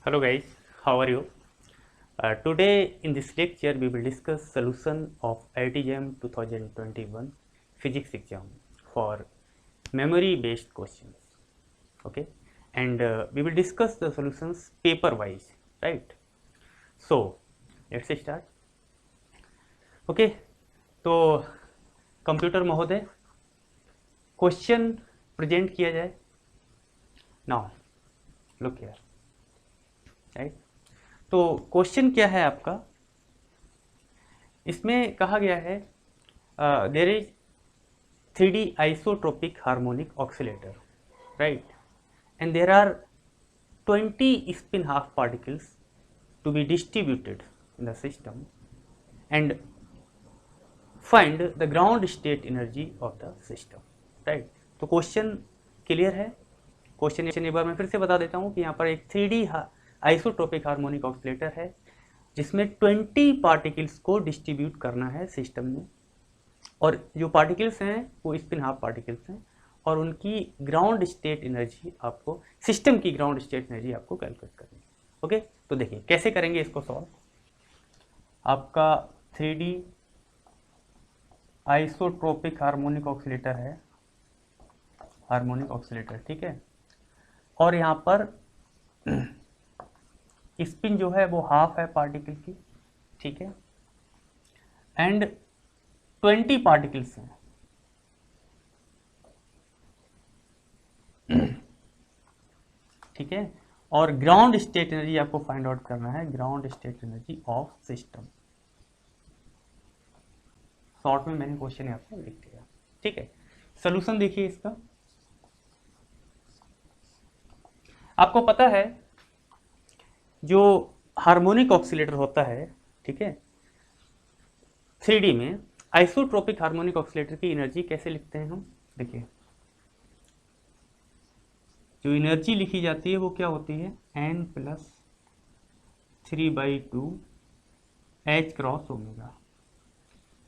Hello guys, how are you? Today in this lecture we will discuss solution of IIT-JEM 2021 physics exam for memory based questions. Okay, and we will discuss the solutions paper wise, right? So let's start. Okay, तो computer महोदय question present किया जाए. Now look here, right. तो question क्या है आपका, इसमें कहा गया है there is 3D isotropic harmonic oscillator, right, and there are 20 spin half particles to be distributed in the system and find the ground state energy of the system, right. तो question clear है. Question एक बार मैं फिर से बता देता हूँ कि यहाँ पर एक 3D आइसोट्रोपिक हार्मोनिक ऑक्सीलेटर है जिसमें 20 पार्टिकल्स को डिस्ट्रीब्यूट करना है सिस्टम में, और जो पार्टिकल्स हैं वो स्पिन हाफ पार्टिकल्स हैं, और उनकी ग्राउंड स्टेट एनर्जी आपको, सिस्टम की ग्राउंड स्टेट एनर्जी आपको कैलकुलेट करनी है. ओके, तो देखिए कैसे करेंगे इसको सॉल्व. आपका 3D आइसोट्रोपिक हार्मोनिक ऑक्सीलेटर है, हार्मोनिक ऑक्सीलेटर, ठीक है, और यहाँ पर स्पिन जो है वो हाफ है पार्टिकल की, ठीक है, एंड 20 पार्टिकल्स हैं, ठीक है, और ग्राउंड स्टेट एनर्जी आपको फाइंड आउट करना है, ground state energy of system. Short में मैंने क्वेश्चन यहाँ पर लिख दिया, ठीक है. सोल्यूशन देखिए इसका. आपको पता है जो हार्मोनिक ऑक्सीलेटर होता है, ठीक है, 3D में आइसोट्रोपिक हार्मोनिक ऑक्सीलेटर की एनर्जी कैसे लिखते हैं हम. देखिए जो एनर्जी लिखी जाती है वो क्या होती है, n+3/2 H क्रॉस ओमेगा.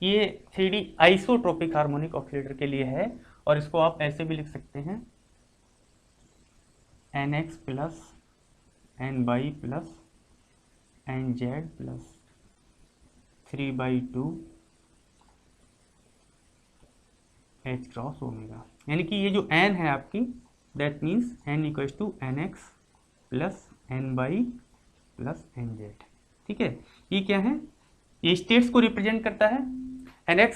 ये 3D आइसोट्रोपिक हार्मोनिक ऑक्सीलेटर के लिए है, और इसको आप ऐसे भी लिख सकते हैं nx plus ny plus nz plus 3/2 H cross omega. यानी कि ये जो n है आपकी, that means n equals to nx plus ny plus nz, ठीक है. ये क्या है, ये स्टेट्स को रिप्रेजेंट करता है, nx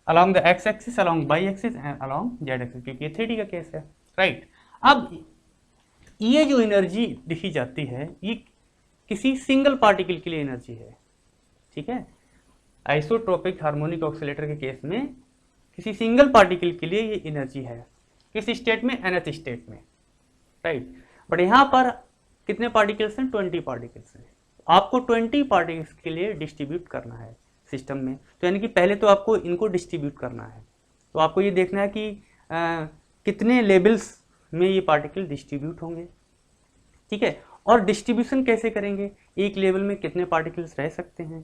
along the x axis, along y axis and along z axis, क्योंकि ये 3D का केस है, राइट. अब ये जो एनर्जी लिखी जाती है ये किसी सिंगल पार्टिकल के लिए एनर्जी है, ठीक है. आइसोट्रोपिक हार्मोनिक ऑक्सीलेटर के केस में किसी सिंगल पार्टिकल के लिए ये एनर्जी है, किस स्टेट में, nth स्टेट में, राइट. बट यहाँ पर कितने पार्टिकल्स हैं, 20 पार्टिकल्स हैं. आपको 20 पार्टिकल्स के लिए डिस्ट्रीब्यूट करना है सिस्टम में, तो यानी कि पहले तो आपको इनको डिस्ट्रीब्यूट करना है. तो आपको ये देखना है कि कितने लेवल्स में ये पार्टिकल डिस्ट्रीब्यूट होंगे, ठीक है. और डिस्ट्रीब्यूशन कैसे करेंगे, एक लेवल में कितने पार्टिकल्स रह सकते हैं,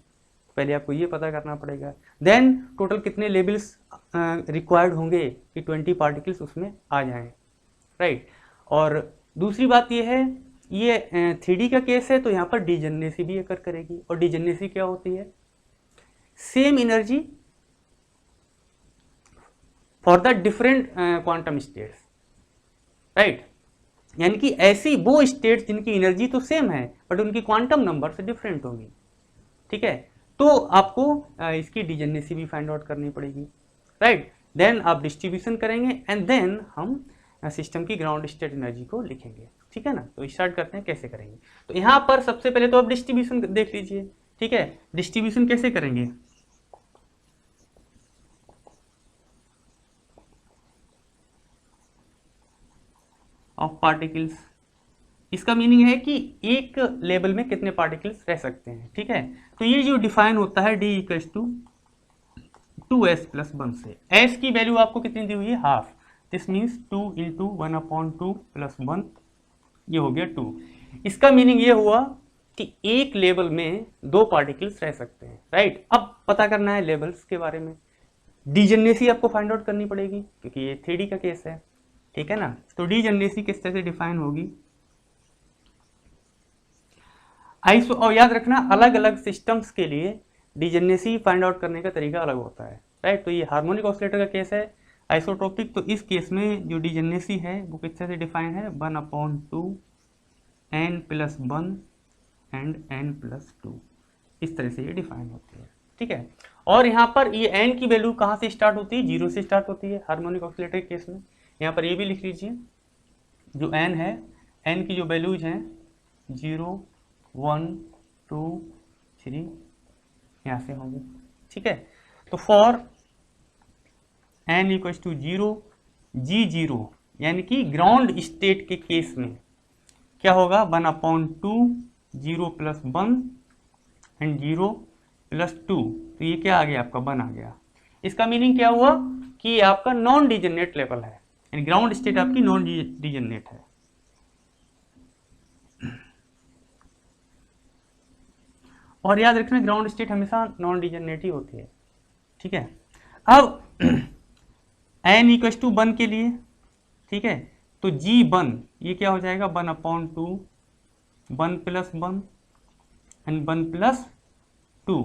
पहले आपको ये पता करना पड़ेगा. देन टोटल कितने लेवल्स रिक्वायर्ड होंगे कि 20 पार्टिकल्स उसमें आ जाएं, राइट. और दूसरी बात ये है, ये 3D का केस है, तो यहाँ पर डिजेनरेसी भी अकर करेगी. और डिजेनरेसी क्या होती है, same energy for the different quantum states, right. यानी कि ऐसी वो स्टेट्स जिनकी एनर्जी तो सेम है बट उनकी क्वांटम नंबर से डिफरेंट होगी, ठीक है. तो आपको इसकी डिजेनरेसी भी फाइंड आउट करनी पड़ेगी, राइट. देन आप डिस्ट्रीब्यूशन करेंगे एंड देन हम सिस्टम की ग्राउंड स्टेट एनर्जी को लिखेंगे, ठीक है ना. तो स्टार्ट करते हैं कैसे करेंगे. तो यहाँ पर सबसे पहले तो आप डिस्ट्रीब्यूशन देख लीजिए, ठीक है. डिस्ट्रीब्यूशन कैसे करेंगे, ऑफ पार्टिकल्स. इसका मीनिंग है कि एक लेवल में कितने पार्टिकल्स रह सकते हैं, ठीक है. तो ये जो डिफाइन होता है d equals to 2s plus 1 से. s की वैल्यू आपको कितनी दी हुई है, half. This means 2 into 1/2 plus 1, ये हो गया 2. इसका मीनिंग ये हुआ कि एक लेवल में 2 पार्टिकल्स रह सकते हैं, राइट. अब पता करना है लेवल्स के बारे में. डिजेनरेसी आपको फाइंड आउट करनी पड़ेगी क्योंकि ये 3D का केस है, ठीक है ना. तो डिजेनरेसी किस तरह से डिफाइन होगी, आइसो, और याद रखना अलग अलग सिस्टम्स के लिए डिजेनेसी फाइंड आउट करने का तरीका अलग होता है, राइट। तो ये हार्मोनिक ऑसिलेटर का केस है आइसोट्रोपिक, तो इस केस में जो डिजेनेसी है वो किस तरह से डिफाइन है, 1/2 n+1 एंड n+2, इस तरह से ये डिफाइन होती है, ठीक है। और यहाँ पर ये n की वैल्यू कहाँ से स्टार्ट होती है, 0 से स्टार्ट होती है हार्मोनिक ऑसिलेटर के केस में। यहाँ पर ये भी लिख लीजिए, जो n है, n की जो वैल्यूज हैं 0, 1, 2, 3 यहाँ से होंगे, ठीक है। तो for n equals to 0, G0 यानी कि ग्राउंड स्टेट के केस में क्या होगा, 1/2 0+1 एंड 0+2, तो ये क्या आ गया आपका 1 आ गया। इसका मीनिंग क्या हुआ कि ये आपका नॉन डिजेनरेट लेवल है, यानी ग्राउंड स्टेट आपकी नॉन डिजेनरेट है। और याद रखना ग्राउंड स्टेट हमेशा नॉन डिजेनरेट ही होती है, ठीक है। अब n इक्वल्स टू 1 के लिए, ठीक है, तो G1 ये क्या हो जाएगा, 1/2 1+1 एंड 1+2,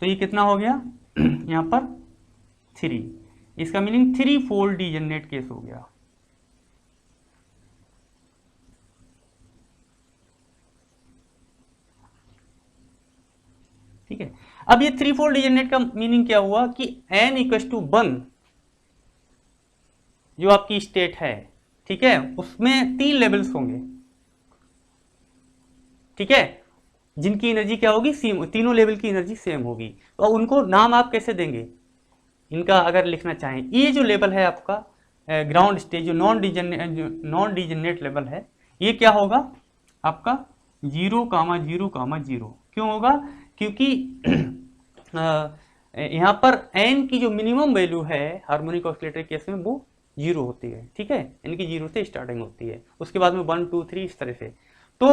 तो ये कितना हो गया यहाँ पर 3, इसका मीनिंग 3 फोल्ड डिजेनरेट केस हो गया। ठीक है, अब ये 3 फोल्ड डिजेनरेट का मीनिंग क्या हुआ कि n इक्वल्स टू 1 जो आपकी स्टेट है, ठीक है, उसमें 3 लेवल्स होंगे, ठीक है, जिनकी एनर्जी क्या होगी, सेम, तीनों लेवल की एनर्जी सेम होगी। तो उनको नाम आप कैसे देंगे इनका, अगर लिखना चाहें, ये जो लेवल है आपका ग्राउंड स्टेज, जो नॉन डिजेनरेट लेवल है, ये क्या होगा आपका 0,0,0। क्यों होगा, क्योंकि यहाँ पर n की जो मिनिमम वैल्यू है हार्मोनिक ऑसिलेटर केस में वो 0 होती है, ठीक है, यानी कि 0 से स्टार्टिंग होती है, उसके बाद में 1, 2, 3 इस तरह से। तो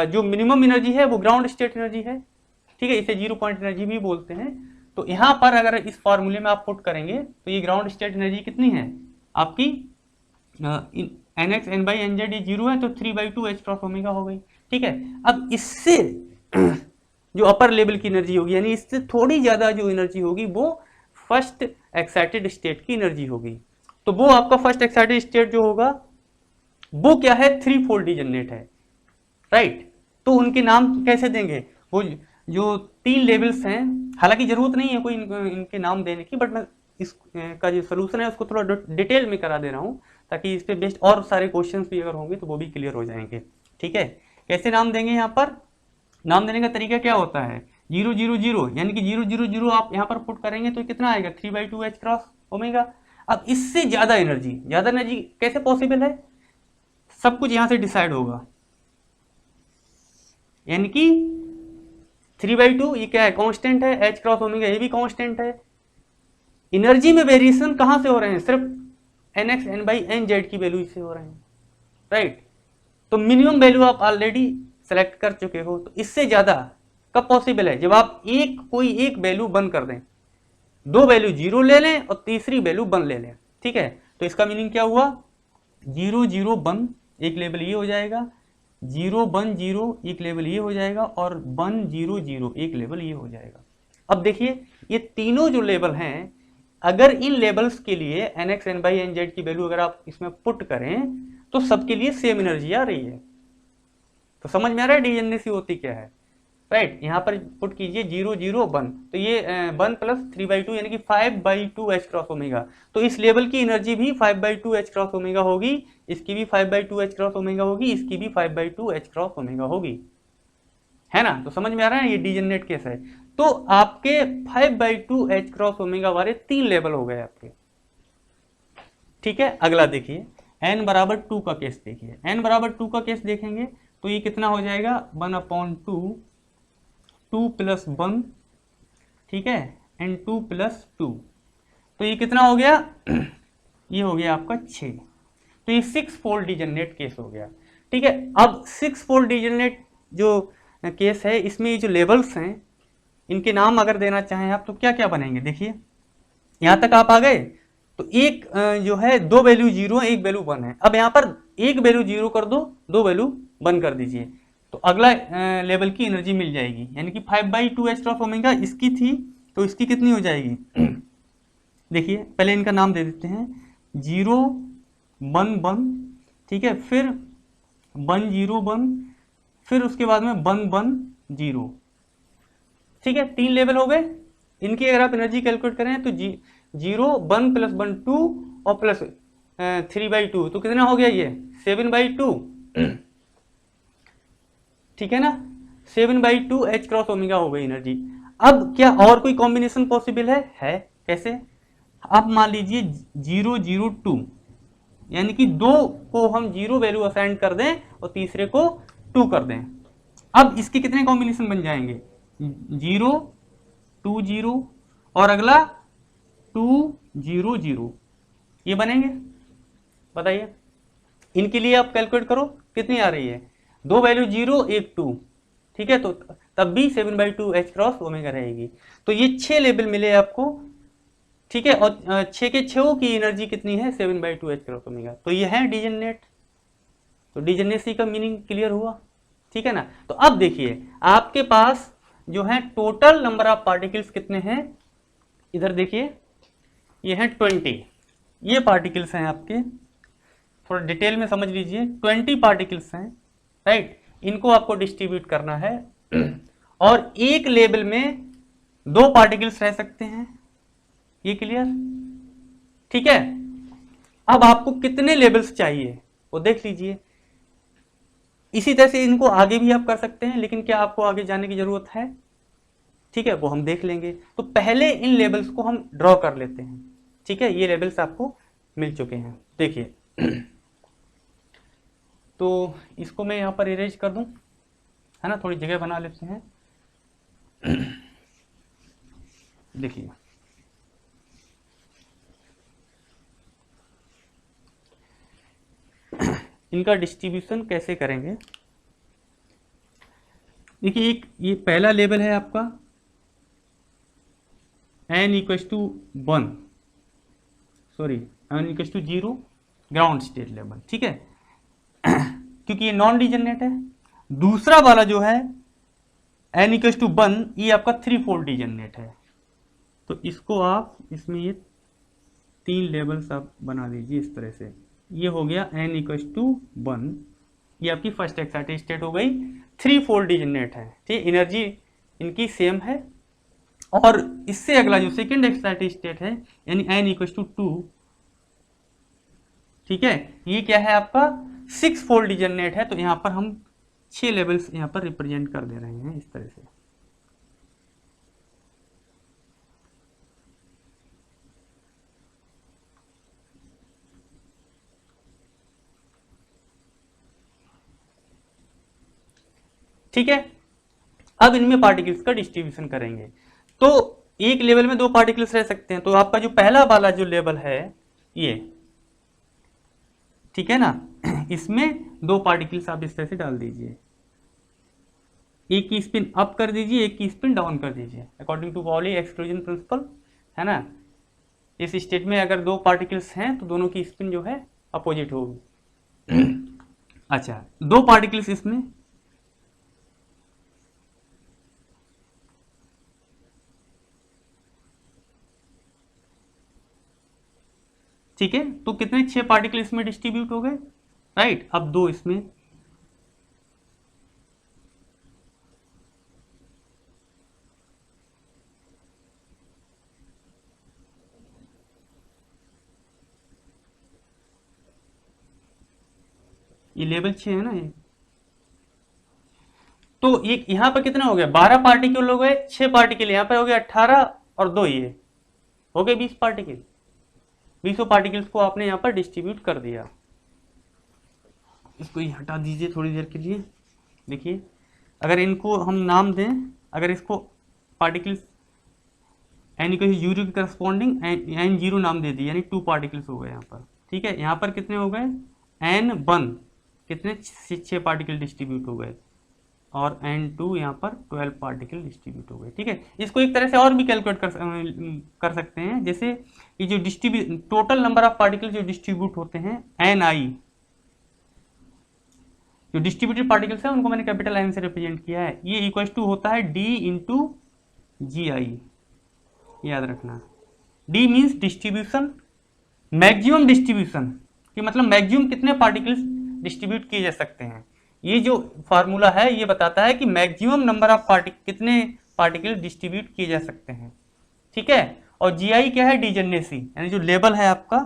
जो मिनिमम एनर्जी है वो ग्राउंड स्टेट एनर्जी है, ठीक है, इसे 0 पॉइंट एनर्जी भी बोलते हैं। तो यहाँ पर अगर इस फॉर्मूले में आप पुट करेंगे तो ये ग्राउंड स्टेट एनर्जी कितनी है आपकी, nx n/nz ये 0 है, तो 3/2 h×ω हो गई, ठीक है। अब इससे जो अपर लेवल की एनर्जी होगी, यानी इससे थोड़ी ज्यादा जो एनर्जी होगी वो फर्स्ट एक्साइटेड स्टेट की एनर्जी होगी। तो वो आपका फर्स्ट एक्साइटेड स्टेट जो होगा वो क्या है, 3 फोल्ड डिजेनरेट है, राइट। तो उनके नाम कैसे देंगे, वो जो 3 लेवल्स हैं, हालांकि जरूरत नहीं है कोई इनके नाम देने की, बट मैं इसका जो सोल्यूशन है उसको थोड़ा डिटेल में करा दे रहा हूँ, ताकि इस पे बेस्ड और सारे क्वेश्चंस भी अगर होंगे तो वो भी क्लियर हो जाएंगे, ठीक है। कैसे नाम देंगे, यहाँ पर नाम देने का तरीका क्या होता है, 0, 0, 0, यानी कि 0, 0, 0 आप यहाँ पर पुट करेंगे तो कितना आएगा, 3/2 h×ω। अब इससे ज्यादा एनर्जी कैसे पॉसिबल है, सब कुछ यहाँ से डिसाइड होगा, यानी कि 3/2 ये क्या है, कांस्टेंट है, h×ω ये भी कांस्टेंट है। एनर्जी में वेरिएशन कहां से हो रहे हैं, सिर्फ nx n/nz की वैल्यू से हो रहे हैं, राइट। तो मिनिमम वैल्यू आप ऑलरेडी सेलेक्ट कर चुके हो, तो इससे ज्यादा कब पॉसिबल है, जब आप कोई एक वैल्यू बंद कर दें, 2 वैल्यू 0 ले लें और तीसरी वैल्यू 1 ले लें, ठीक है। तो इसका मीनिंग क्या हुआ, 0, 0, 1 एक लेवल ये हो जाएगा, 0, 1, 0 एक लेवल ये हो जाएगा, और 1, 0, 0 एक लेवल ये हो जाएगा। अब देखिए ये तीनों जो लेवल हैं, अगर इन लेवल्स के लिए nx n/nz की वैल्यू अगर आप इसमें पुट करें तो सबके लिए सेम एनर्जी आ रही है। तो समझ में आ रहा है डिजेनरेसी होती क्या है, राइट। यहाँ पर पुट कीजिए 0, 0, 1, तो ये 1 + 3/2 यानी कि 5/2 h×ω। तो इस लेवल की एनर्जी भी 5/2 h×ω होगी, इसकी भी 5/2 h×ω होगी, इसकी भी 5/2 h×ω होगी, है ना। तो समझ में आ रहा है, ये डिजेनरेट केस है। तो आपके 5/2 h×ω वाले 3 लेवल हो गए आपके, ठीक है। अगला देखिए n=2 का केस देखिए, n=2 का केस देखेंगे तो ये कितना हो जाएगा, 1/2 2 + 1, ठीक है, एंड 2 + 2, तो ये कितना हो गया ये हो गया आपका 6। तो ये 6 फोल्ड डिजेनरेट केस हो गया, ठीक है। अब 6 फोल्ड डिजेनरेट जो केस है, इसमें ये जो लेवल्स हैं इनके नाम अगर देना चाहें आप तो क्या क्या बनेंगे, देखिए यहां तक आप आ गए। तो एक जो है 2 वैल्यू 0 1 वैल्यू 1 है। अब यहाँ पर 1 वैल्यू 0 कर दो, 2 वैल्यू 1 कर दीजिए, तो अगला लेवल की एनर्जी मिल जाएगी, यानी कि 5/2 h क्रॉस ओमेगा इसकी थी, तो इसकी कितनी हो जाएगी देखिए पहले इनका नाम दे देते हैं, 0 1 1, ठीक है, फिर 1 0 1, फिर उसके बाद में 1 1 0, ठीक है, 3 लेवल हो गए। इनकी अगर आप एनर्जी कैलकुलेट करें तो 0 1 + 1 2 और प्लस 3/2, तो कितना हो गया ये 7/2 ठीक है ना, 7/2 h क्रॉस ओमेगा हो गई एनर्जी। अब क्या और कोई कॉम्बिनेशन पॉसिबल है? कैसे? अब मान लीजिए 0 0 2, यानी कि 2 को हम 0 वैल्यू असाइन कर दें और तीसरे को 2 कर दें। अब इसके कितने कॉम्बिनेशन बन जाएंगे, 0 2 0 और अगला 2 0 0, ये बनेंगे। बताइए इनके लिए आप कैलकुलेट करो कितनी आ रही है, 2 वैल्यू 0 1 2, ठीक है, तो तब भी 7/2 h क्रॉस ओमेगा रहेगी। तो ये 6 लेवल मिले आपको, ठीक है, और 6 के 6 की एनर्जी कितनी है 7/2 h क्रॉस ओमेगा, तो ये है डिजेनरेट। तो डिजेनरेसी का मीनिंग क्लियर हुआ, ठीक है ना। तो अब देखिए आपके पास जो है टोटल नंबर ऑफ पार्टिकल्स कितने हैं, इधर देखिए ये है 20, ये पार्टिकल्स हैं आपके, थोड़ा डिटेल में समझ लीजिए, 20 पार्टिकल्स हैं, राइट, इनको आपको डिस्ट्रीब्यूट करना है और एक लेवल में 2 पार्टिकल्स रह सकते हैं, ये क्लियर, ठीक है। अब आपको कितने लेवल्स चाहिए वो देख लीजिए। इसी तरह से इनको आगे भी आप कर सकते हैं, लेकिन क्या आपको आगे जाने की जरूरत है, ठीक है, वो हम देख लेंगे। तो पहले इन लेवल्स को हम ड्रॉ कर लेते हैं, ठीक है, ये लेवल्स आपको मिल चुके हैं, देखिए तो इसको मैं यहां पर इरेज कर दूं, है ना, थोड़ी जगह बना लेते हैं देखिए इनका डिस्ट्रीब्यूशन कैसे करेंगे। देखिए एक ये पहला लेवल है आपका n = 1, sorry n = 0 ground state level, ठीक है क्योंकि ये नॉन डिजेनरेट है। दूसरा वाला जो है n = 1, ये आपका 3-fold डिजेनरेट है। तो इसको आप इसमें ये 3 लेवल्स आप बना दीजिए इस तरह से, ये हो गया n = 1, ये आपकी फर्स्ट एक्साइटेड स्टेट हो गई, 3-fold डिजेनरेट है, ठीक, एनर्जी इनकी सेम है। और इससे अगला जो सेकंड एक्साइटेड स्टेट है यानी n = 2, ठीक है, ये क्या है आपका 6-fold डिजेनरेट है। तो यहां पर हम 6 लेवल्स यहां पर रिप्रेजेंट कर दे रहे हैं इस तरह से, ठीक है। अब इनमें पार्टिकल्स का डिस्ट्रीब्यूशन करेंगे, तो एक लेवल में 2 पार्टिकल्स रह सकते हैं। तो आपका जो पहला वाला जो लेवल है ये, ठीक है ना, इसमें 2 पार्टिकल्स आप इस तरह से डाल दीजिए, एक की स्पिन अप कर दीजिए, एक की स्पिन डाउन कर दीजिए, according to Pauli exclusion principle, है ना। इस स्टेट में अगर 2 पार्टिकल्स हैं तो दोनों की स्पिन जो है अपोजिट होगी अच्छा, 2 पार्टिकल्स इसमें, ठीक है, तो कितने 6 पार्टिकल इसमें डिस्ट्रीब्यूट हो गए, राइट। अब 2 इसमें, ये लेवल 6 है ना ये, तो ये यहां पर कितना हो गया 12 पार्टिकल हो गए, 6 पार्टिकल यहां पर हो गया 18 और 2 ये हो गए 20 पार्टिकल। 20 पार्टिकल्स को आपने यहां पर डिस्ट्रीब्यूट कर दिया। इसको हटा दीजिए थोड़ी देर के लिए। देखिए अगर इनको हम नाम दें, अगर इसको पार्टिकल्स n = 0 के करस्पॉन्डिंग n0 नाम दे दिए, यानी 2 पार्टिकल्स हो गए यहाँ पर, ठीक है। यहाँ पर कितने हो गए n1, कितने 6 पार्टिकल डिस्ट्रीब्यूट हो गए, और n2 यहाँ पर 12 पार्टिकल डिस्ट्रीब्यूट हो गए, ठीक है। इसको एक तरह से और भी कैलकुलेट कर सकते हैं, जैसे ये जो टोटल नंबर ऑफ पार्टिकल जो डिस्ट्रीब्यूट होते हैं ni, जो डिस्ट्रीब्यूटेड पार्टिकल्स है उनको मैंने कैपिटल एन से रिप्रेजेंट किया है। ये इक्वल टू होता है डी इंटू जी आई, याद रखना। D means distribution, maximum distribution कि मतलब मैक्सिमम कितने पार्टिकल्स डिस्ट्रीब्यूट किए जा सकते हैं। ये जो फार्मूला है ये बताता है कि मैक्सिमम नंबर ऑफ कितने पार्टिकल डिस्ट्रीब्यूट किए जा सकते हैं, ठीक है। और जी आई क्या है, डिजेनेसी, यानी जो लेवल है आपका,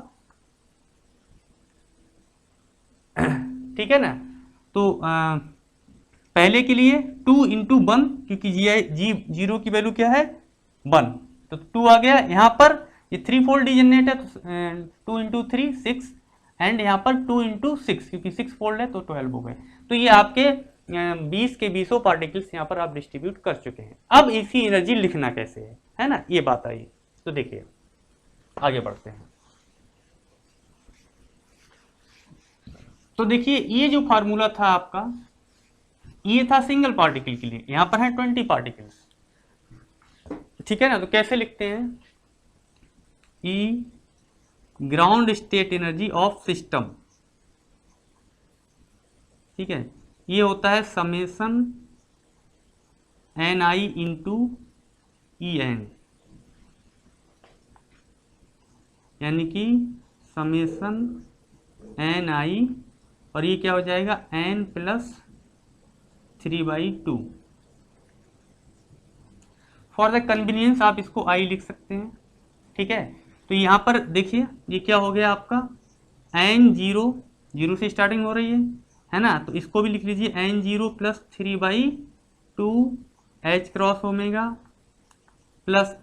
ठीक है ना। तो पहले के लिए 2 इंटू 1, क्योंकि जी जीरो की वैल्यू क्या है 1, तो 2 आ गया। यहाँ पर ये 3 फोल्ड डिजेनेट है, तो 2 इंटू 3 6, एंड यहाँ पर 2 इंटू 6, क्योंकि 6 फोल्ड है तो 12 हो गए। तो ये आपके 20 के 20 पार्टिकल्स यहाँ पर आप डिस्ट्रीब्यूट कर चुके हैं। अब इसी एनर्जी लिखना कैसे है ना, ये बात आई। तो देखिए आगे बढ़ते हैं। तो देखिए ये जो फार्मूला था आपका, ये था सिंगल पार्टिकल के लिए, यहां पर है 20 पार्टिकल्स, ठीक है ना। तो कैसे लिखते हैं, E ground state energy of system, ठीक है, ये होता है summation n i into E n, यानी कि समेशन एन आई, और ये क्या हो जाएगा n plus 3/2। For the convenience आप इसको आई लिख सकते हैं, ठीक है। तो यहाँ पर देखिए ये क्या हो गया आपका एन जीरो, जीरो से स्टार्टिंग हो रही है ना, तो इसको भी लिख लीजिए n zero plus 3/2 h cross omega plus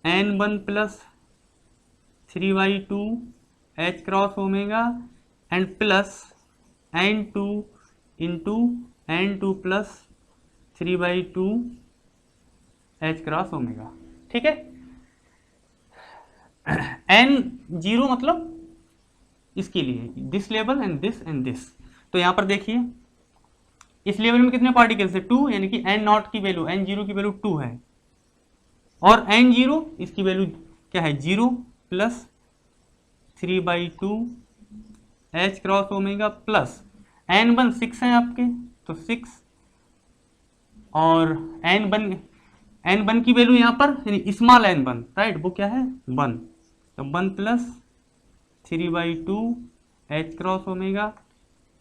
n1 plus 3/2 h cross omega and plus n2 into n2 plus 3/2 h cross omega, ठीक है। n0 मतलब इसके लिए दिस लेवल एंड दिस। तो यहां पर देखिए इस लेवल में कितने पार्टिकल्स है 2, यानी कि n0 की वैल्यू, n0 की वैल्यू 2 है, और n0 इसकी वैल्यू क्या है 0 plus 3/2 h cross omega plus n1 6 है आपके, तो 6, और n1 की वैल्यू यहाँ पर यानी स्मॉल n1, राइट, वो क्या है 1, तो 1 plus 3/2 h cross omega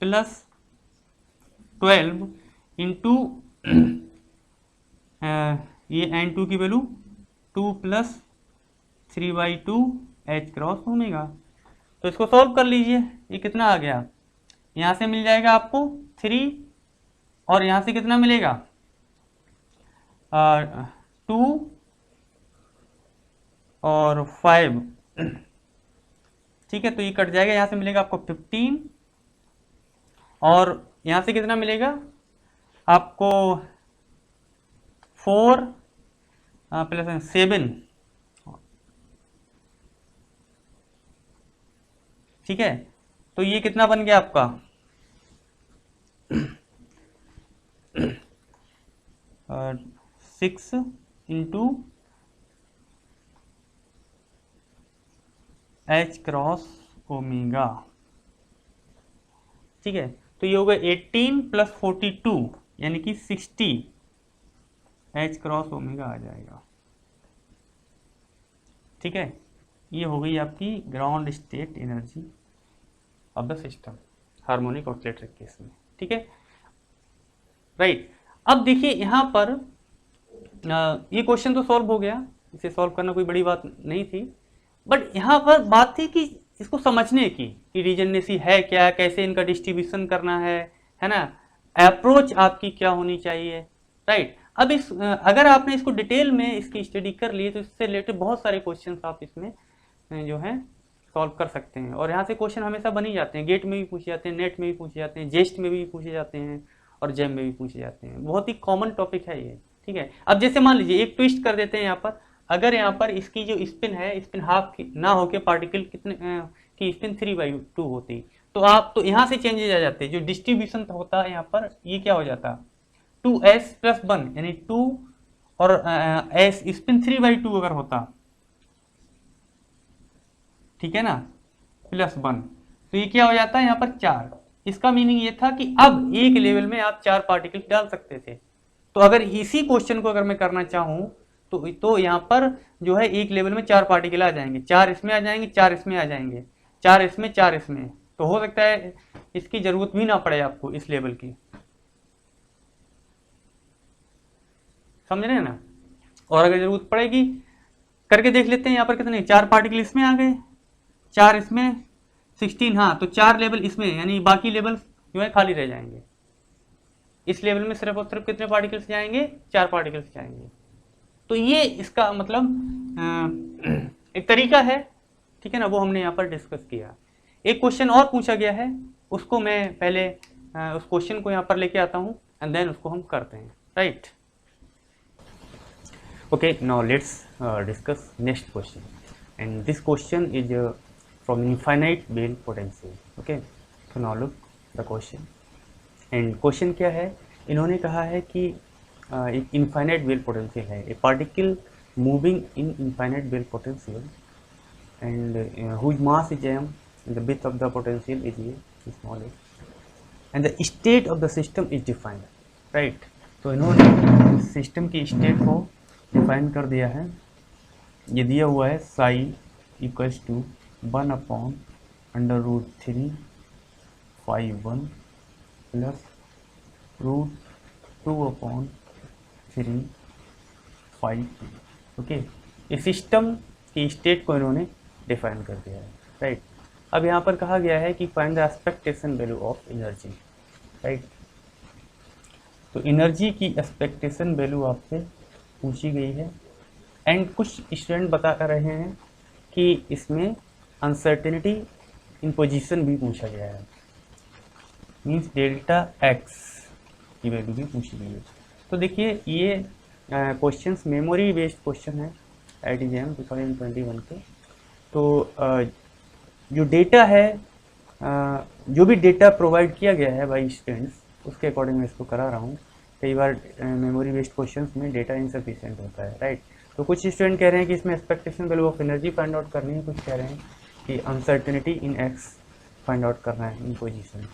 plus 12 into ये n2 की value 2 plus 3/2 h cross omega. तो इसको सॉल्व कर लीजिए, ये कितना आ गया, यहाँ से मिल जाएगा आपको 3, और यहाँ से कितना मिलेगा 2 और 5, ठीक है। तो ये कट जाएगा, यहाँ से मिलेगा आपको 15, और यहाँ से कितना मिलेगा आपको 4 प्लस 7, ठीक है। तो ये कितना बन गया आपका 6 इंटू एच क्रॉस ओमेगा, ठीक है। तो ये होगा 18 प्लस 42 यानी कि 60 एच क्रॉस ओमेगा आ जाएगा, ठीक है। ये हो गई आपकी ground state energy of the system harmonic oscillator case में, ठीक है, राइट। अब देखिए यहाँ पर ये क्वेश्चन तो सॉल्व हो गया, इसे सॉल्व करना कोई बड़ी बात नहीं थी, बट यहाँ पर बात थी कि इसको समझने की कि रीजनेसी है क्या, कैसे इनका डिस्ट्रीब्यूशन करना है ना, अप्रोच आपकी क्या होनी चाहिए, राइट। अब इस अगर आपने इसको डिटेल में इसकी स्टडी कर ली तो इससे रिलेटेड बहुत सारे क्वेश्चंस आप इसमें जो है सॉल्व कर सकते हैं, और यहाँ से क्वेश्चन हमेशा बन ही जाते हैं, गेट में भी पूछे जाते हैं, नेट में भी पूछे जाते हैं, जेस्ट में भी पूछे जाते हैं, और जेम में भी पूछे जाते हैं। बहुत ही कॉमन टॉपिक है ये, ठीक है। अब जैसे मान लीजिए एक ट्विस्ट कर देते हैं यहाँ पर, अगर यहाँ पर इसकी जो स्पिन है, स्पिन हाफ की ना होके पार्टिकल कितने की स्पिन 3/2 होती, तो आप तो यहाँ से चेंजेज आ जाते हैं, जो डिस्ट्रीब्यूशन होता है यहाँ पर ये क्या हो जाता 2s प्लस 1 यानी 2 और s स्पिन 3/2 अगर होता, ठीक है ना, प्लस 1, तो ये क्या हो जाता है यहाँ पर 4। इसका मीनिंग ये था कि अब एक लेवल में आप 4 पार्टिकल डाल सकते थे। तो अगर इसी क्वेश्चन को अगर मैं करना चाहूँ तो यहाँ पर जो है एक लेवल में 4 पार्टिकल आ जाएंगे, 4 इसमें आ जाएंगे, 4 इसमें आ जाएंगे, 4 इसमें, 4 इसमें। तो हो सकता है इसकी जरूरत भी ना पड़े आपको इस लेवल की, समझ रहे हैं ना। और अगर जरूरत पड़ेगी करके देख लेते हैं। यहाँ पर कितने 4 पार्टिकल इसमें आ गए, 4 इसमें, 16। हाँ, तो 4 लेवल इसमें, यानी बाकी लेवल जो है खाली रह जाएंगे। इस लेवल में सिर्फ और सिर्फ कितने पार्टिकल्स जाएंगे, 4 पार्टिकल्स जाएंगे। तो ये इसका मतलब एक तरीका है, ठीक है ना, वो हमने यहाँ पर डिस्कस किया। एक क्वेश्चन और पूछा गया है, उसको मैं पहले उस क्वेश्चन को यहाँ पर लेके आता हूँ एंड देन उसको हम करते हैं, right. Okay, now let's discuss next question, and this question is from infinite Bell potential. Okay, so now look the question, and question क्या है, इन्होंने कहा है कि एक infinite Bell potential है, a particle moving in infinite Bell potential and whose mass is m, and the width of the potential is a, small a, and the state of the system is defined, right। तो इन्होंने system की state को define कर दिया है। ये दिया हुआ है psi equals to 1/√3 φ1 plus √2/3 φ2। Okay, इस सिस्टम की स्टेट को इन्होंने डिफाइन कर दिया है, राइट। अब यहाँ पर कहा गया है कि find the expectation value of energy, right. तो एनर्जी की एक्सपेक्टेशन वैल्यू आपसे पूछी गई है, एंड कुछ स्टूडेंट बता रहे हैं कि इसमें अनसर्टेनिटी इन पोजीशन भी पूछा गया है, मींस डेल्टा एक्स की वैल्यू भी पूछी गई है। तो देखिए ये क्वेश्चंस मेमोरी बेस्ड क्वेश्चन है IIT-JEM 2021 के। तो जो डेटा है, जो भी डेटा प्रोवाइड किया गया है बाई स्टूडेंट्स, उसके अकॉर्डिंग मैं इसको करा रहा हूँ। कई बार मेमोरी बेस्ड क्वेश्चंस में डेटा इनसफिशिएंट होता है, राइट। तो कुछ स्टूडेंट कह रहे हैं कि इसमें expectation value of energy find out करनी है, कुछ कह रहे हैं कि अनसर्टेनिटी इन एक्स फाइंड आउट करना है इन पोजीशन,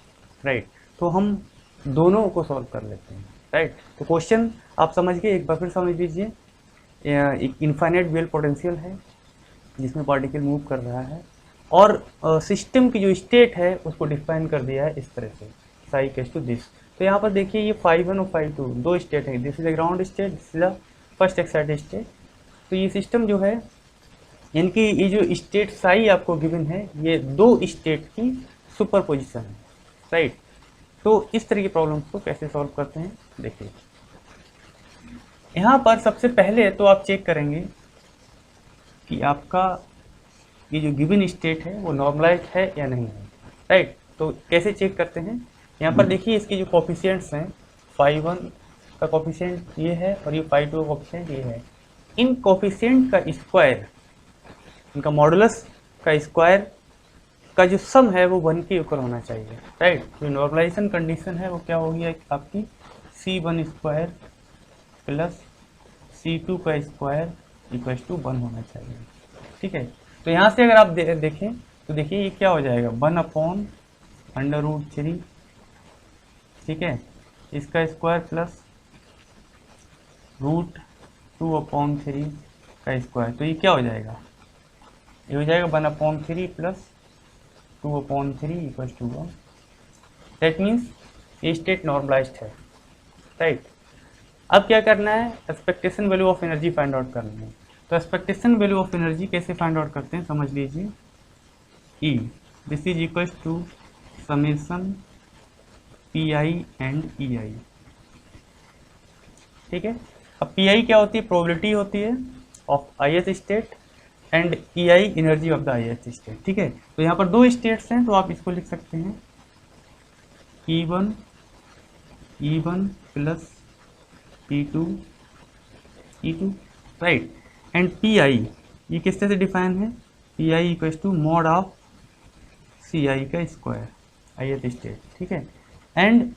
राइट। तो हम दोनों को सॉल्व कर लेते हैं, राइट। तो क्वेश्चन आप समझ गए, एक बार फिर समझ लीजिए। एक इनफाइनाइट बेल पोटेंशियल है जिसमें पार्टिकल मूव कर रहा है, और सिस्टम की जो स्टेट है उसको डिफाइन कर दिया है इस तरह से, साई इक्वल्स टू दिस। तो यहाँ पर देखिए ये φ1 और φ2 दो स्टेट है, this is the ground state, this is the first excited state. तो ये सिस्टम जो है, इनकी ये जो स्टेट साई आपको गिवन है, ये दो स्टेट की सुपर पोजिशन है, राइट। तो इस तरह की प्रॉब्लम्स को कैसे सॉल्व करते हैं देखिए। यहाँ पर सबसे पहले तो आप चेक करेंगे कि आपका ये जो गिवन स्टेट है वो नॉर्मलाइज्ड है या नहीं है, राइट। तो कैसे चेक करते हैं, यहाँ पर देखिए इसके जो कोफिशिएंट्स हैं, φ1 का कोफिशिएंट ये है और ये φ2 का कोफिशिएंट ये है। इन कोफिशिएंट का स्क्वायर, इनका मॉडुलस का स्क्वायर का जो सम है वो 1 के इक्वल होना चाहिए, राइट। जो नॉर्मलाइजेशन कंडीशन है वो क्या होगी आपकी, c1 स्क्वायर प्लस c2 का स्क्वायर इक्वल्स टू 1 होना चाहिए, ठीक है। तो यहाँ से अगर आप देखें तो देखिए ये क्या हो जाएगा, 1/√3, ठीक है, इसका स्क्वायर प्लस √2/3 का स्क्वायर। तो ये क्या हो जाएगा, ये हो जाएगा 1/3 plus 2/3 equals to 1। That means ये स्टेट नॉर्मलाइज्ड है, राइट। अब क्या करना है, expectation value of energy find out करनी है। तो एक्सपेक्टेशन वैल्यू ऑफ एनर्जी कैसे फाइंड आउट करते हैं समझ लीजिए। E this is equals to summation PI and EI, ठीक है। अब PI क्या होती है, प्रोबेबिलिटी होती है of ith state, and EI energy of the ith state, ठीक है। तो यहाँ पर दो स्टेट्स हैं, तो आप इसको लिख सकते हैं E1 plus P2 E2, right. And PI ये किस तरह से डिफाइन है, PI equals to mod of CI का स्क्वायर, ith स्टेट, ठीक है। एंड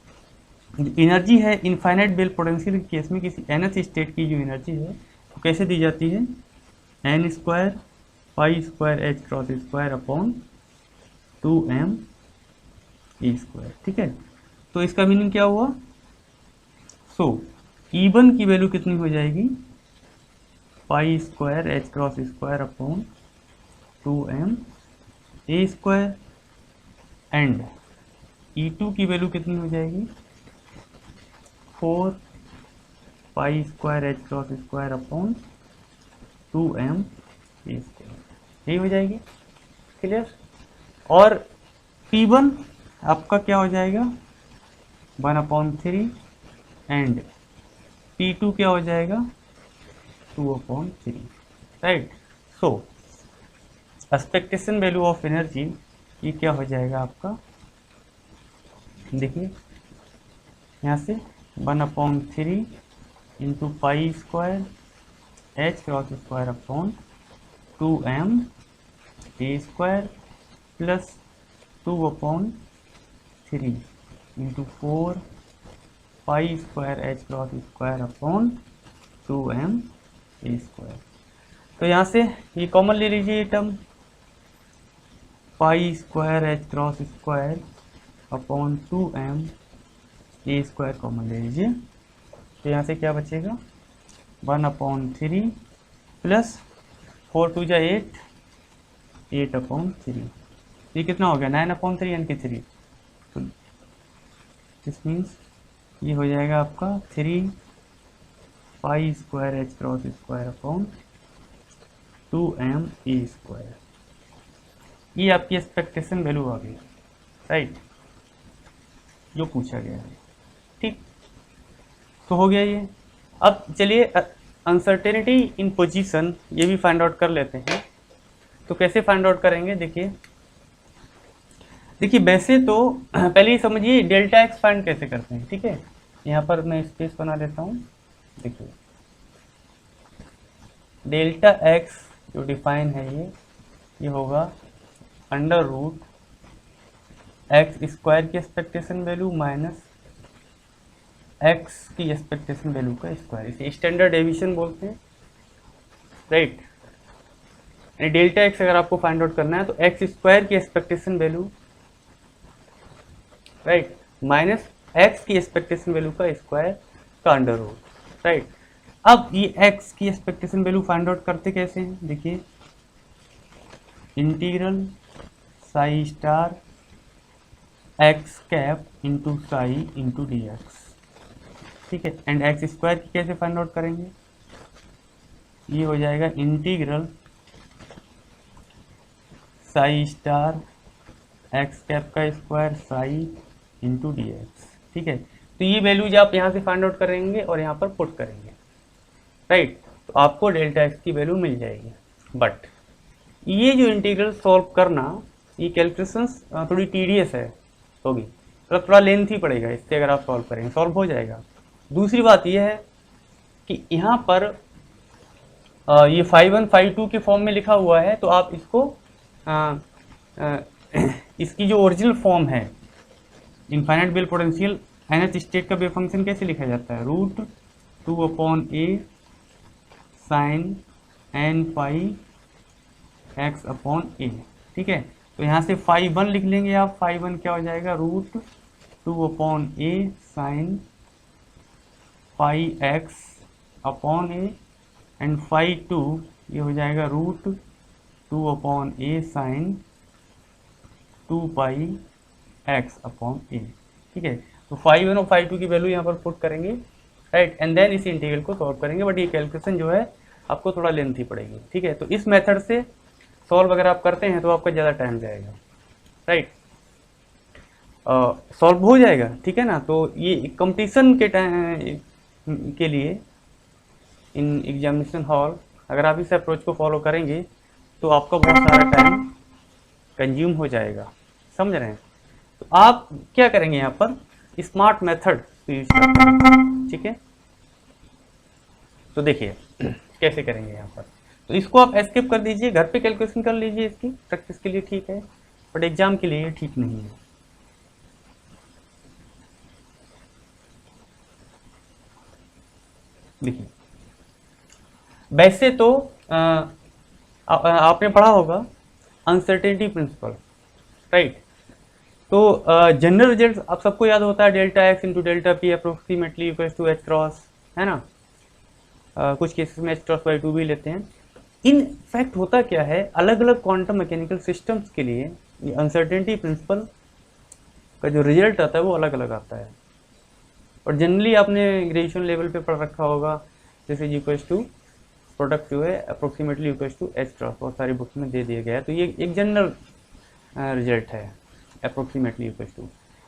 एनर्जी है इनफाइनाइट बेल पोटेंशियल के केस में, किसी nth स्टेट की जो एनर्जी है वो कैसे दी जाती है, n² π² h cross square upon 2m a square. ठीक है, तो इसका मीनिंग क्या हुआ? सो E1 की वैल्यू कितनी हो जाएगी? पाई square h cross square upon 2m a square, and E2 की वैल्यू कितनी हो जाएगी? 4 pi square h cross square upon 2m a square, यही हो जाएगी। क्लियर? और P1 आपका क्या हो जाएगा? 1/3, एंड P2 क्या हो जाएगा? 2/3। Right? So expectation value of energy ये क्या हो जाएगा आपका? देखिए यहाँ से 1/3 into pi square h cross square upon 2m a square plus 2/3 into 4 pi square h cross square upon 2m a square. तो यहाँ से ये कॉमन ले लीजिए ये term, pi square h cross square upon 2m a square common ले लीजिए। तो यहाँ से क्या बचेगा? 1/3 प्लस 4 2 जा 8, 8/3। ये कितना हो गया? 9/3 यानी कि 3। तो दिस मीन्स ये हो जाएगा आपका 3 pi square h cross square upon 2m a square. ये आपकी एक्सपेक्टेशन वैल्यू आ गई। राइट? जो पूछा गया है। ठीक, तो हो गया ये। अब चलिए अनसर्टेनिटी इन पोजीशन ये भी फाइंड आउट कर लेते हैं। तो कैसे फाइंड आउट करेंगे? देखिए वैसे तो पहले ही समझिए डेल्टा एक्स फाइंड कैसे करते हैं। ठीक है, यहाँ पर मैं स्पेस बना लेता हूँ। देखिए डेल्टा एक्स जो डिफाइन है ये होगा अंडर रूट एक्स स्क्वायर की एक्सपेक्टेशन वैल्यू माइनस एक्स की एक्सपेक्टेशन वैल्यू का स्क्वायर। इसे स्टैंडर्ड डेविएशन बोलते हैं। राइट? यानी डेल्टा एक्स अगर आपको फाइंड आउट करना है तो एक्स स्क्वायर की expectation value, right, minus x की एक्सपेक्टेशन वैल्यू का स्क्वायर का अंडर रूट। राइट? अब ये एक्स की एक्सपेक्टेशन वैल्यू फाइंड आउट करते कैसे हैं? देखिए integral psi star x cap into Sai into d x. ठीक है, एंड एक्स स्क्वायर की कैसे फाइंड आउट करेंगे? ये हो जाएगा integral psi star x cap का square psi into d x. ठीक है, तो ये वैल्यूज आप यहाँ से फाइंड आउट करेंगे और यहाँ पर पुट करेंगे। राइट? तो आपको डेल्टा एक्स की वैल्यू मिल जाएगी। बट ये जो इंटीग्रल सॉल्व करना, ये कैलकुलेशंस थोड़ी टीडियस है होगी, मतलब थोड़ा लेंथी पड़ेगा इससे। अगर आप सॉल्व करेंगे सॉल्व हो जाएगा। दूसरी बात यह है कि यहाँ पर ये 5 1 5 2 के फॉर्म में लिखा हुआ है, तो आप इसको इसकी जो ओरिजिनल फॉर्म है infinite well potential nth state का वेव फंक्शन कैसे लिखा जाता है? Root 2/a sine n pi x upon a। ठीक है, तो यहाँ से 5 1 लिख लेंगे आप। 5 1 क्या हो जाएगा? Root 2/a sine pi x upon a, and 5 2 ये हो जाएगा root 2/a sine 2 pi x upon a। ठीक है, तो 5 1 और 5 2 की वैल्यू यहाँ पर पुट करेंगे। राइट? एंड देन इस इंटीग्रल को सॉल्व करेंगे। बट ये कैलकुलेशन जो है आपको थोड़ा लेंथी पड़ेगी। ठीक है, तो इस मेथड से सॉल्व अगर आप करते हैं तो आपका ज़्यादा टाइम जाएगा। राइट? सॉल्व हो जाएगा। ठीक है ना? तो ये कंपटीशन के टाइम के लिए इन एग्जामिनेशन हॉल अगर आप इस अप्रोच को फॉलो करेंगे तो आपका बहुत सारा टाइम कंज्यूम हो जाएगा। समझ रहे हैं? तो आप क्या करेंगे? यहाँ पर स्मार्ट मेथड यूज करते हैं। ठीक है, तो देखिए कैसे करेंगे यहाँ पर। तो इसको आप एस्केप कर दीजिए, घर पे कैलकुलेशन कर लीजिए, इसकी प्रैक्टिस के लिए ठीक है, बट एग्जाम के लिए ठीक नहीं है। देखिए वैसे तो आपने पढ़ा होगा अनसर्टेनिटी प्रिंसिपल। राइट? तो जनरल रिजल्ट आप सबको याद होता है delta x into delta p approximately equals to h cross, है ना। कुछ केसेस में एच क्रॉस बाई टू भी लेते हैं। इन फैक्ट होता क्या है, अलग अलग क्वांटम मैकेनिकल सिस्टम्स के लिए ये अनसर्टेनिटी प्रिंसिपल का जो रिजल्ट आता है वो अलग अलग आता है। और जनरली आपने ग्रेजुएशन लेवल पे पढ़ रखा होगा, जैसे इक्वल्स टू प्रोडक्ट जो है approximately equals to h cross, बहुत सारी बुक्स में दे दिया गया है। तो ये एक जनरल रिजल्ट है अप्रोक्सीमेटली इक्वल्स टू।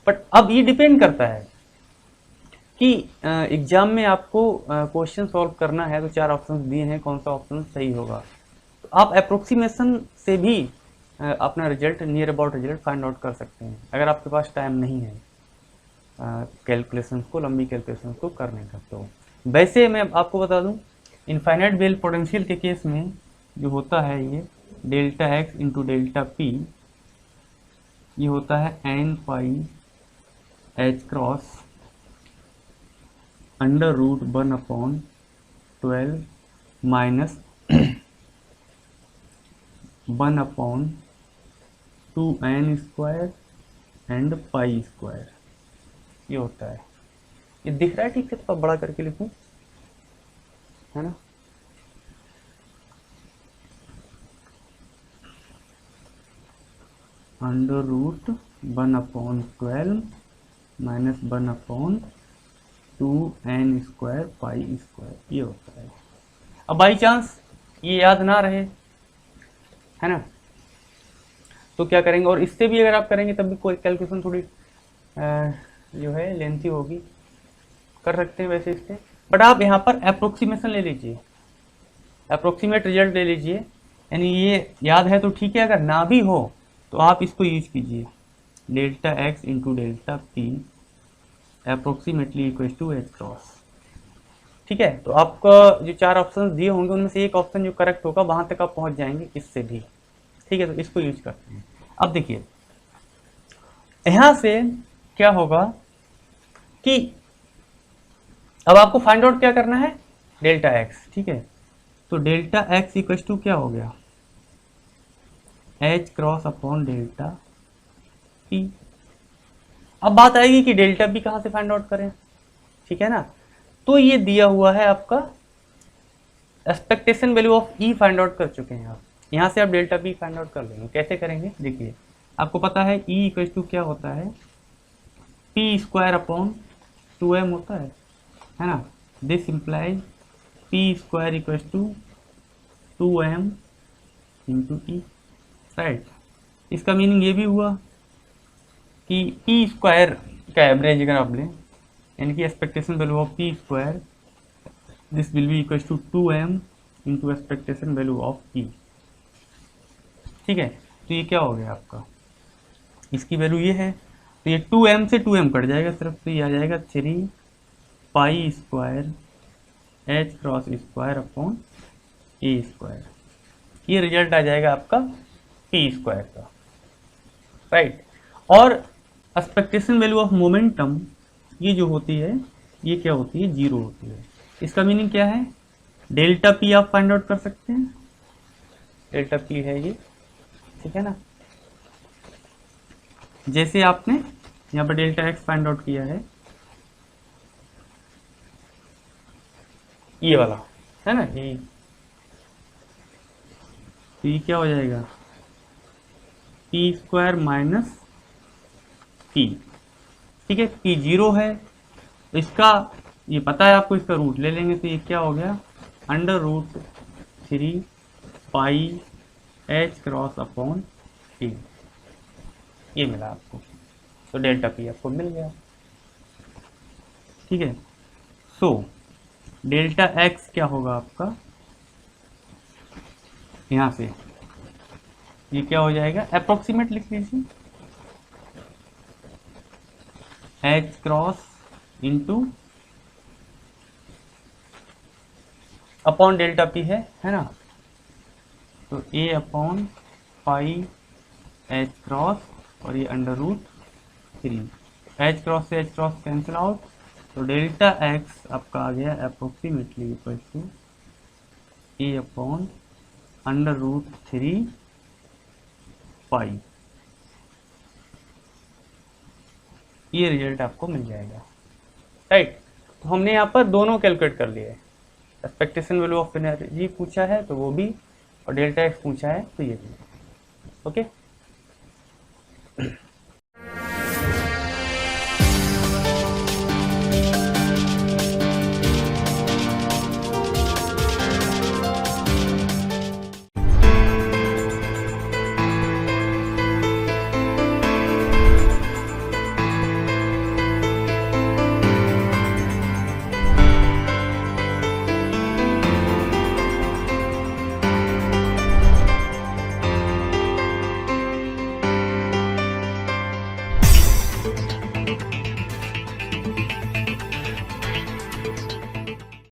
बट अब ये डिपेंड करता है कि एग्जाम में आपको क्वेश्चन सॉल्व करना है, तो 4 ऑप्शन दिए हैं, कौन सा ऑप्शन सही होगा। तो आप अप्रोक्सीमेशन से भी अपना result, near about result find out कर सकते हैं, अगर आपके पास टाइम नहीं है कैलकुलेशंस को, लंबी कैलकुलेशंस को करने का। तो वैसे मैं आपको बता दूं, इनफाइनाइट बेल पोटेंशियल के केस में जो होता है ये delta x into delta p, ये होता है n pi h cross under root 1/12 minus 1/2n square and pi square, ये होता है। ये दिख रहा है ठीक से, तो बड़ा करके लिखूं, है ना। Under root 1/12 minus 1/2n square pi square, ये होता है। अब बाई चांस ये याद ना रहे, है ना, तो क्या करेंगे, और इससे भी अगर आप करेंगे तब भी कोई कैलकुलेशन थोड़ी जो है लेंथी होगी, कर सकते हैं वैसे इससे। बट आप यहाँ पर अप्रोक्सीमेशन ले लीजिए, अप्रोक्सीमेट रिजल्ट ले लीजिए, यानी ये याद है तो ठीक है, अगर ना भी हो तो आप इसको यूज कीजिए, delta x into delta p approximately equal to h cross. ठीक है, तो आपका जो 4 ऑप्शन दिए होंगे उनमें से एक ऑप्शन जो करेक्ट होगा वहां तक आप पहुंच जाएंगे इससे भी। ठीक है, तो इसको यूज करते हैं। अब देखिए यहां से क्या होगा कि अब आपको फाइंड आउट क्या करना है, डेल्टा एक्स। ठीक है, तो डेल्टा एक्स इक्वल टू क्या हो गया, H cross upon delta P. अब बात आएगी कि डेल्टा पी कहां से फाइंड आउट करें, ठीक है ना। तो ये दिया हुआ है आपका expectation value of E find out कर चुके हैं आप, यहां से आप डेल्टा पी फाइंड आउट कर लेंगे। कैसे करेंगे, देखिए आपको पता है ई इक्वल टू क्या होता है, पी स्क्वायर अपॉन 2m होता है ना। This implies p square equal to 2m into e, right. इसका मीनिंग ये भी हुआ कि पी स्क्वायर का एवरेज अगर आप लें, यानी कि expectation value of p square, this will be equal to 2m into expectation value of p. ठीक है, तो ये क्या हो गया आपका, इसकी वैल्यू ये है, तो ये 2m से 2m कट जाएगा सिर्फ, तो ये आ जाएगा 3 pi square h cross square upon a square. ये रिजल्ट आ जाएगा आपका पी स्क्वायर का, राइट। और एक्सपेक्टेशन वैल्यू ऑफ मोमेंटम ये जो होती है, ये क्या होती है, 0 होती है। इसका मीनिंग क्या है, डेल्टा पी आप फाइंड आउट कर सकते हैं, डेल्टा पी है ये, ठीक है ना। जैसे आपने यहाँ पर डेल्टा एक्स फाइंड आउट किया है, ये वाला है ना, ये तो ये क्या हो जाएगा, पी स्क्वायर माइनस पी। ठीक है, पी 0 है, तो इसका ये पता है आपको, इसका रूट ले लेंगे, तो ये क्या हो गया, अंडर रूट 3 पाई एच क्रॉस अपॉन पी, ये मिला आपको। तो डेल्टा पी आपको मिल गया। ठीक है, सो डेल्टा एक्स क्या होगा आपका, यहां से ये क्या हो जाएगा, अप्रोक्सीमेट लिख लीजिए, h cross into upon delta p है ना, तो a upon pi h cross और ये अंडर रूट 3, एच क्रॉस से एच क्रॉस कैंसिल आउट, तो डेल्टा एक्स आपका आ गया approximately equal to a upon under root 3 pi. ये रिजल्ट आपको मिल जाएगा, राइट। तो हमने यहाँ पर दोनों कैलकुलेट कर लिए, एक्सपेक्टेशन वैल्यू ऑफ एनर्जी पूछा है तो वो भी, और डेल्टा एक्स पूछा है तो ये भी, ओके।